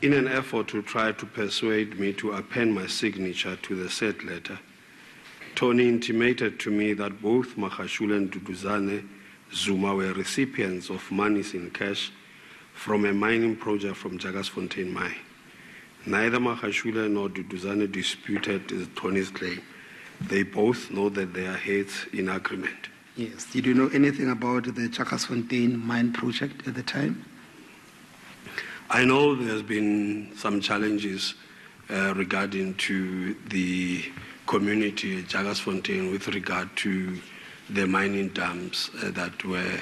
In an effort to try to persuade me to append my signature to the said letter, Tony intimated to me that both Magashule and Duduzane Zuma were recipients of monies in cash from a mining project from Jagersfontein mine. Neither Magashule nor Duduzane disputed Tony's claim. They both know that they are heads in agreement. Yes. Did you know anything about the Jagersfontein mine project at the time? I know there's been some challenges regarding to the community at Jagersfontein with regard to the mining dams that were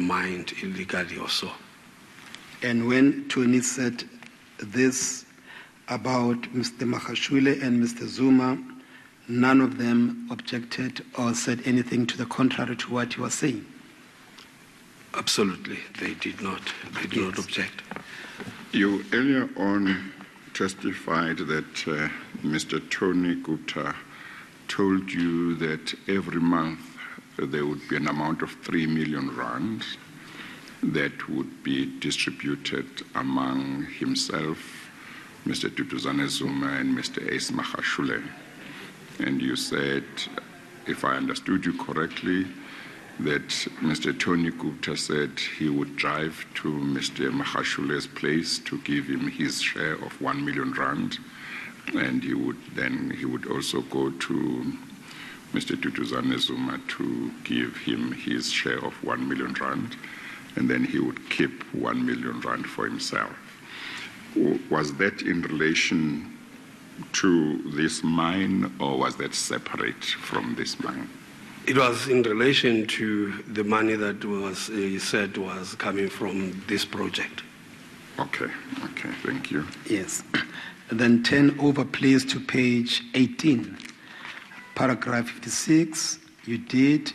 mined illegally also. And when Tony said this about Mr. Magashule and Mr. Zuma, none of them objected or said anything to the contrary to what you were saying? Absolutely, they did not. They did not object. You earlier on testified that Mr. Tony Gupta told you that every month there would be an amount of 3 million rand that would be distributed among himself, Mr. Duduzane Zuma, and Mr. Ace Magashule. And you said, if I understood you correctly, that Mr. Tony Gupta said he would drive to Mr. Magashule's place to give him his share of 1 million rand, and he would also go to Mr. Duduzane Zuma to give him his share of 1 million rand, and then he would keep 1 million rand for himself. Was that in relation to this mine, or was that separate from this mine? It was in relation to the money that was, he said, was coming from this project. Okay, thank you. Yes. Then turn over, please, to page 18. Paragraph 56, you did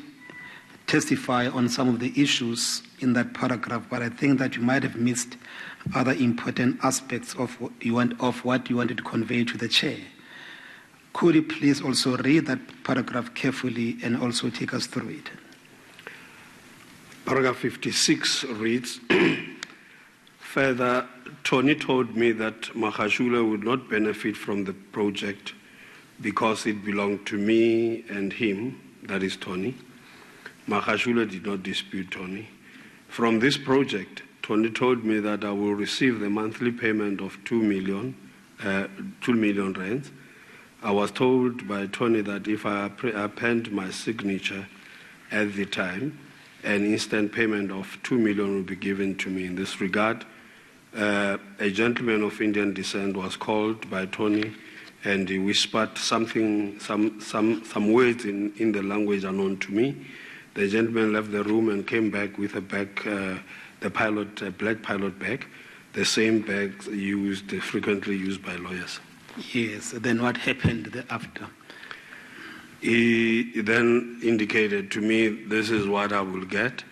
testify on some of the issues in that paragraph, but I think that you might have missed other important aspects of what you wanted to convey to the chair. Could you please also read that paragraph carefully and also take us through it? Paragraph 56 reads, further, Tony told me that Magashule would not benefit from the project because it belonged to me and him, that is Tony. Magashule did not dispute Tony. From this project, Tony told me that I will receive the monthly payment of 2 million rands. I was told by Tony that if I append my signature at the time, an instant payment of 2 million will be given to me. In this regard, a gentleman of Indian descent was called by Tony, and he whispered some words in the language unknown to me. The gentleman left the room and came back with a bag, black pilot bag, the same bag frequently used by lawyers. Yes, then what happened thereafter? He then indicated to me, this is what I will get.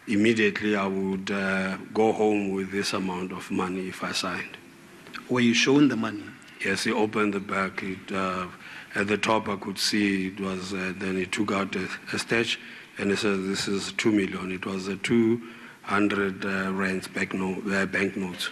Immediately I would go home with this amount of money if I signed. Were you shown the money? Yes, he opened the bag. At the top I could see it was, then he took out a stash and he said, this is 2 million. It was a 200 rands bank notes.